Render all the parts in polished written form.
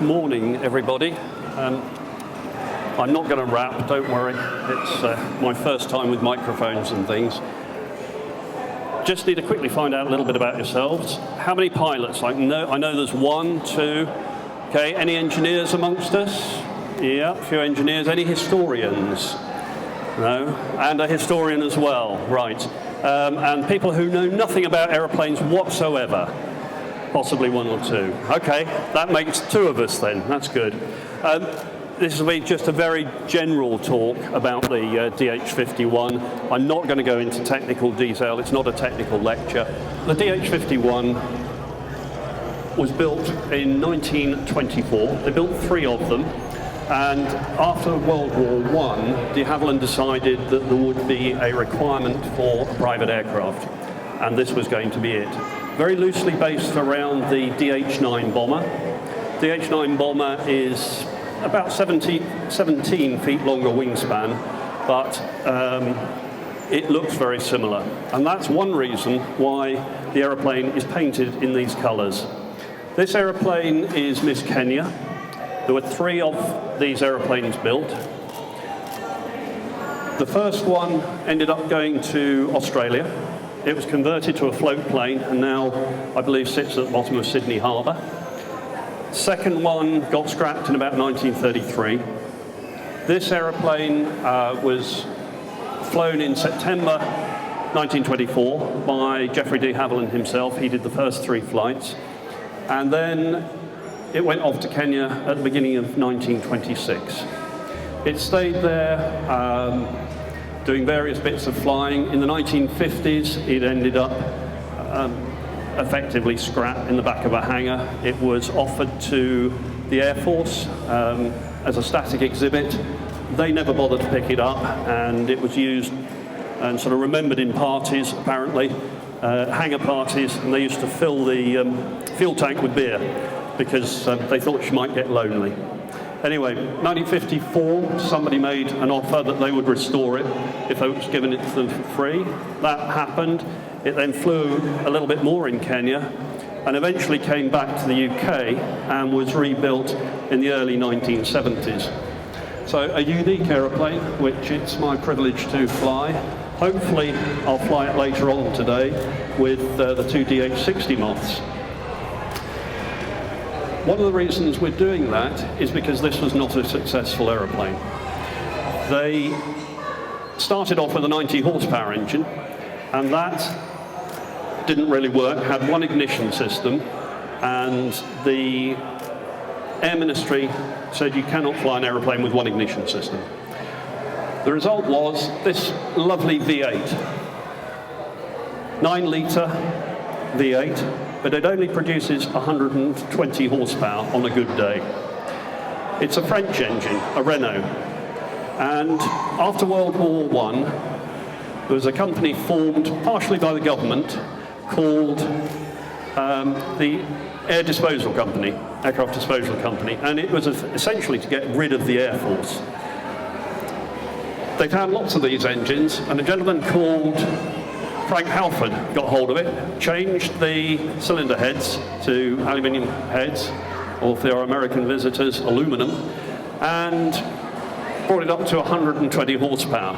Morning, everybody. I'm not going to rap, don't worry. It's my first time with microphones and things. Just need to quickly find out a little bit about yourselves. How many pilots? I know there's one, two. Okay, any engineers amongst us? Yeah, a few engineers. Any historians? No? And a historian as well, right. And people who know nothing about aeroplanes whatsoever? Possibly one or two. Okay, that makes two of us then. That's good. This will be just a very general talk about the DH51. I'm not going to go into technical detail. It's not a technical lecture. The DH51 was built in 1924. They built 3 of them. And after World War I, de Havilland decided that there would be a requirement for a private aircraft. And this was going to be it. Very loosely based around the DH9 bomber. DH9 bomber is about 17 feet longer wingspan, but it looks very similar. And that's one reason why the aeroplane is painted in these colours. This aeroplane is Miss Kenya. There were 3 of these aeroplanes built. The first one ended up going to Australia. It was converted to a float plane and now, I believe, sits at the bottom of Sydney Harbour. Second one got scrapped in about 1933. This aeroplane was flown in September 1924 by Geoffrey de Havilland himself. He did the first 3 flights. And then it went off to Kenya at the beginning of 1926. It stayed there doing various bits of flying. In the 1950s, it ended up effectively scrapped in the back of a hangar. It was offered to the Air Force as a static exhibit. They never bothered to pick it up, and it was used and sort of remembered in parties, apparently, hangar parties, and they used to fill the fuel tank with beer because they thought she might get lonely. Anyway, 1954, somebody made an offer that they would restore it if it was given it to them for free. That happened. It then flew a little bit more in Kenya and eventually came back to the UK and was rebuilt in the early 1970s. So a unique aeroplane, which it's my privilege to fly. Hopefully, I'll fly it later on today with the 2 DH60 moths. One of the reasons we're doing that is because this was not a successful aeroplane. They started off with a 90 horsepower engine, and that didn't really work, had one ignition system, and the Air Ministry said you cannot fly an aeroplane with one ignition system. The result was this lovely V8, 9-litre V8, but it only produces 120 horsepower on a good day. It's a French engine, a Renault. And after World War I, there was a company formed partially by the government called the Air Disposal Company, Aircraft Disposal Company, and it was essentially to get rid of the Air Force. They found lots of these engines, and a gentleman called Frank Halford got hold of it, changed the cylinder heads to aluminium heads, or if they are American visitors, aluminum, and brought it up to 120 horsepower.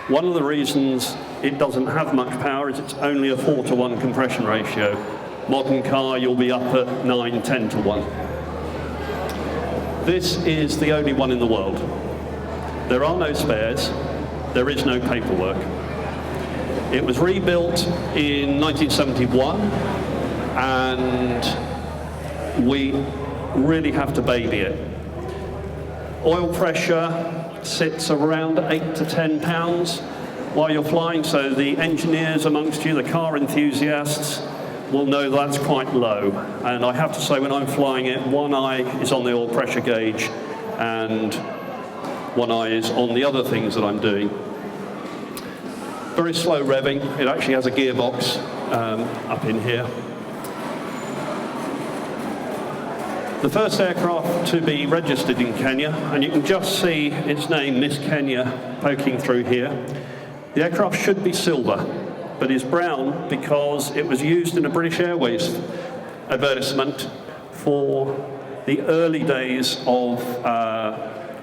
One of the reasons it doesn't have much power is it's only a 4-to-1 compression ratio. Modern car, you'll be up at 9-10 to 1. This is the only one in the world. There are no spares, there is no paperwork. It was rebuilt in 1971, and we really have to baby it. Oil pressure sits around 8 to 10 pounds while you're flying, so the engineers amongst you, the car enthusiasts, will know that's quite low. And I have to say, when I'm flying it, one eye is on the oil pressure gauge and one eye is on the other things that I'm doing. Very slow revving. It actually has a gearbox up in here. The first aircraft to be registered in Kenya, and you can just see its name, Miss Kenya, poking through here. The aircraft should be silver, but is brown because it was used in a British Airways advertisement for the early days of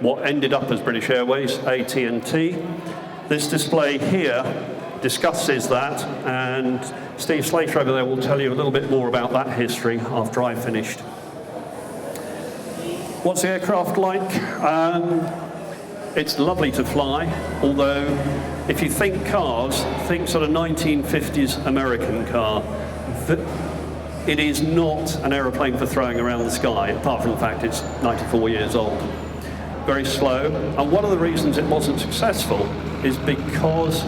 what ended up as British Airways, AT&T. This display here discusses that, and Steve Slater over there will tell you a little bit more about that history after I've finished. What's the aircraft like? It's lovely to fly, although if you think cars, think sort of 1950s American car. It is not an aeroplane for throwing around the sky, apart from the fact it's 94 years old. Very slow, and one of the reasons it wasn't successful is because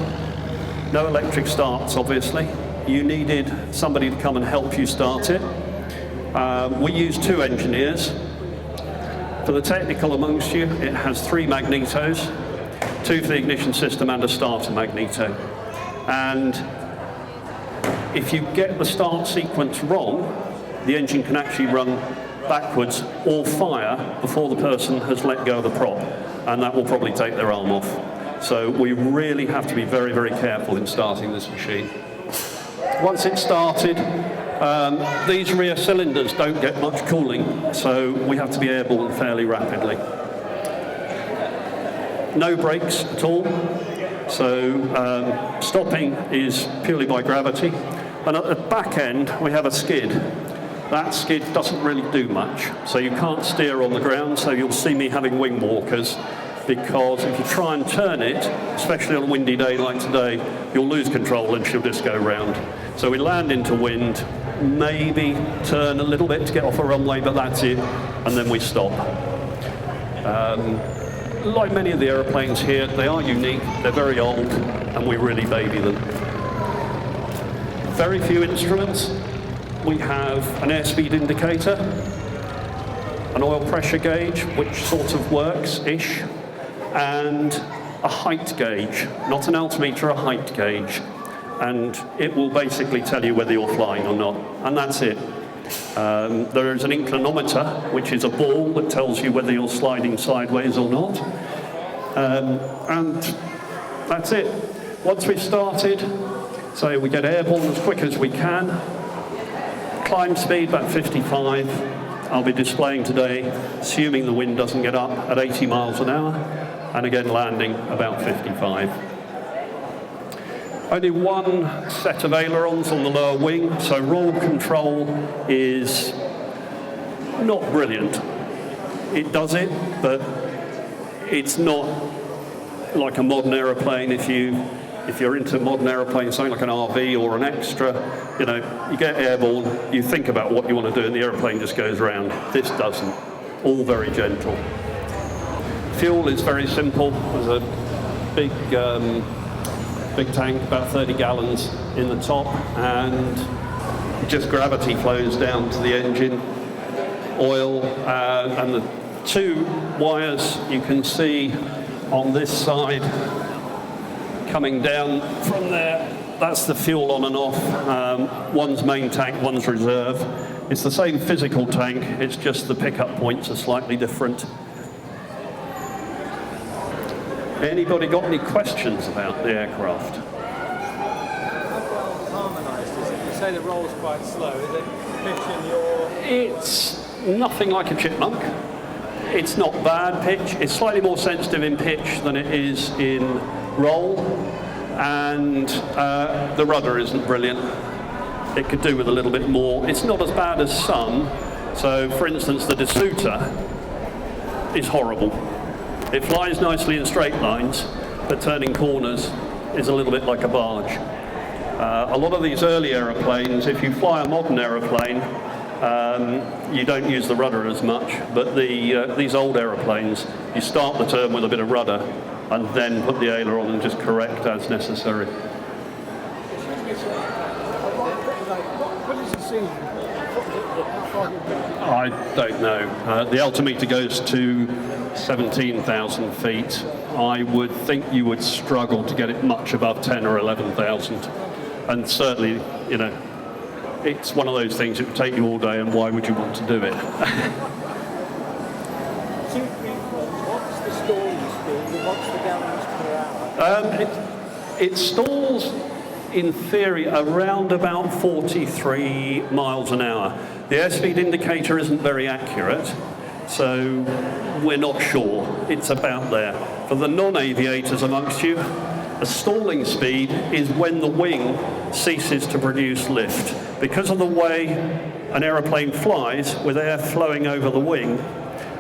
no electric starts, obviously. You needed somebody to come and help you start it. We used 2 engineers. For the technical amongst you, it has 3 magnetos, 2 for the ignition system and a starter magneto. And if you get the start sequence wrong, the engine can actually run backwards or fire before the person has let go of the prop, and that will probably take their arm off. So we really have to be very, very careful in starting this machine. Once it's started, these rear cylinders don't get much cooling, so we have to be airborne fairly rapidly. No brakes at all, so stopping is purely by gravity. And at the back end, we have a skid. That skid doesn't really do much, so you can't steer on the ground, so you'll see me having wing walkers, because if you try and turn it, especially on a windy day like today, you'll lose control and she'll just go round. So we land into wind, maybe turn a little bit to get off a runway, but that's it, and then we stop. Like many of the aeroplanes here, they are unique, they're very old, and we really baby them. Very few instruments. We have an airspeed indicator, an oil pressure gauge, which sort of works-ish, and a height gauge, not an altimeter, a height gauge. And it will basically tell you whether you're flying or not, and that's it. There is an inclinometer, which is a ball that tells you whether you're sliding sideways or not. And that's it. Once we've started, so we get airborne as quick as we can. Climb speed about 55. I'll be displaying today, assuming the wind doesn't get up, at 80 miles an hour, and again landing about 55. Only 1 set of ailerons on the lower wing, so roll control is not brilliant. It does it, but it's not like a modern aeroplane. If you're into modern aeroplanes, something like an RV or an extra, you know, you get airborne, you think about what you want to do, and the aeroplane just goes round. This doesn't. All very gentle. Fuel is very simple. There's a big tank, about 30 gallons in the top, and just gravity flows down to the engine. Oil, and the 2 wires you can see on this side coming down from there. That's the fuel on and off. One's main tank, one's reserve. It's the same physical tank, it's just the pickup points are slightly different. Anybody got any questions about the aircraft? How well harmonised is it? You say the roll's quite slow. Is it pitch in your... It's nothing like a chipmunk. It's not bad pitch. It's slightly more sensitive in pitch than it is in roll. And the rudder isn't brilliant. It could do with a little bit more. It's not as bad as some. So, for instance, the D'Souza is horrible. It flies nicely in straight lines, but turning corners is a little bit like a barge. A lot of these early aeroplanes, if you fly a modern aeroplane, you don't use the rudder as much, but these old aeroplanes, you start the turn with a bit of rudder and then put the aileron and just correct as necessary. What is the season? I don't know. The altimeter goes to 17,000 feet. I would think you would struggle to get it much above 10 or 11,000. And certainly, you know, it's one of those things, it would take you all day, and why would you want to do it? What's the stalling speed and what's the gallons per hour? It stalls in theory, around about 43 miles an hour. The airspeed indicator isn't very accurate, so we're not sure. It's about there. For the non-aviators amongst you, a stalling speed is when the wing ceases to produce lift. Because of the way an aeroplane flies, with air flowing over the wing,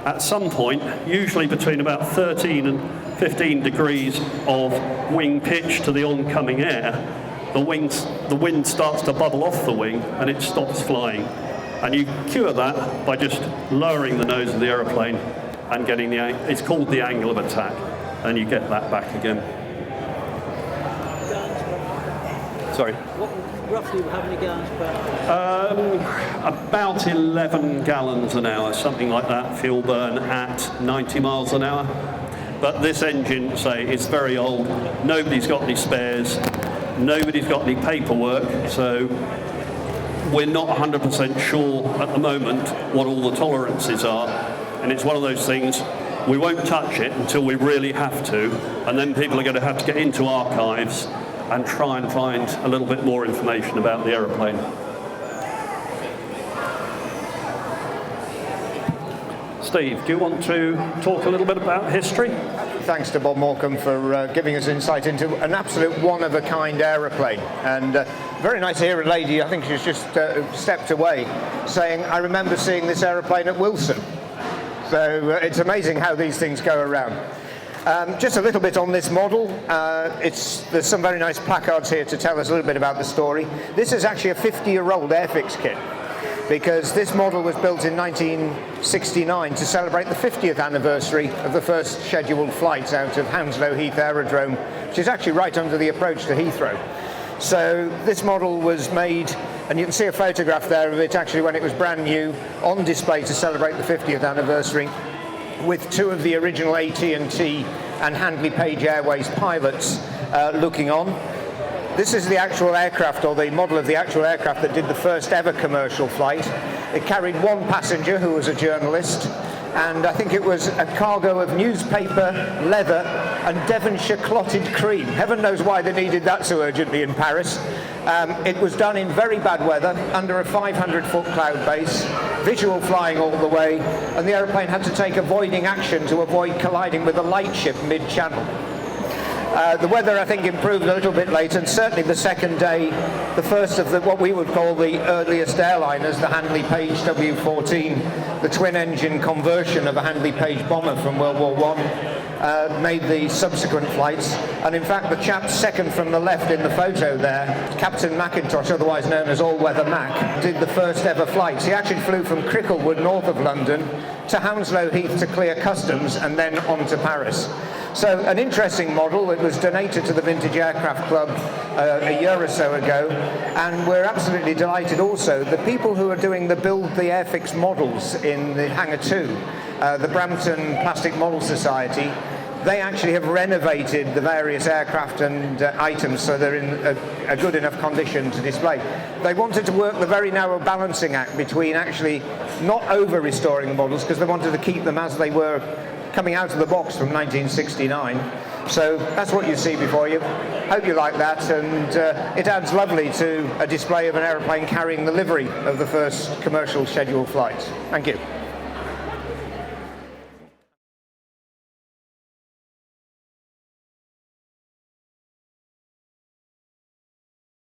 at some point, usually between about 13 and 15 degrees of wing pitch to the oncoming air, the wind starts to bubble off the wing and it stops flying. And you cure that by just lowering the nose of the aeroplane and getting it's called the angle of attack, and you get that back again. Sorry? Roughly how many gallons per hour? About 11 gallons an hour, something like that, fuel burn at 90 miles an hour. But this engine, say, is very old. Nobody's got any spares. Nobody's got any paperwork, so we're not 100% sure at the moment what all the tolerances are. And it's one of those things, we won't touch it until we really have to, and then people are going to have to get into archives and try and find a little bit more information about the aeroplane. Steve, do you want to talk a little bit about history? Thanks to Bob Morcom for giving us insight into an absolute one-of-a-kind aeroplane. And very nice to hear a lady, I think she's just stepped away, saying, I remember seeing this aeroplane at Wilson. So it's amazing how these things go around. Just a little bit on this model. There's some very nice placards here to tell us a little bit about the story. This is actually a 50-year-old airfix kit, because this model was built in 1969 to celebrate the 50th anniversary of the first scheduled flight out of Hounslow Heath Aerodrome, which is actually right under the approach to Heathrow. So this model was made, and you can see a photograph there of it actually when it was brand new, on display to celebrate the 50th anniversary, with two of the original AT&T and Handley Page Airways pilots looking on. This is the actual aircraft, or the model of the actual aircraft that did the first ever commercial flight. It carried one passenger who was a journalist, and I think it was a cargo of newspaper, leather, and Devonshire clotted cream. Heaven knows why they needed that so urgently in Paris. It was done in very bad weather, under a 500-foot cloud base, visual flying all the way, and the aeroplane had to take avoiding action to avoid colliding with a lightship mid-channel. The weather, I think, improved a little bit later, and certainly the second day, the first of what we would call the earliest airliners, the Handley Page W14, the twin-engine conversion of a Handley Page bomber from World War I, made the subsequent flights. And in fact, the chap second from the left in the photo there, Captain Mackintosh, otherwise known as All-Weather Mac, did the first ever flights. He actually flew from Cricklewood, north of London, to Hounslow Heath to clear customs, and then on to Paris. So an interesting model. It was donated to the Vintage Aircraft Club a year or so ago, and we're absolutely delighted also. The people who are doing the Build the Airfix models in the Hangar 2, the Brampton Plastic Model Society, they actually have renovated the various aircraft and items so they're in a good enough condition to display. They wanted to work the very narrow balancing act between actually not over-restoring the models, because they wanted to keep them as they were coming out of the box from 1969. So that's what you see before you. Hope you like that, and it adds lovely to a display of an aeroplane carrying the livery of the first commercial scheduled flight. Thank you.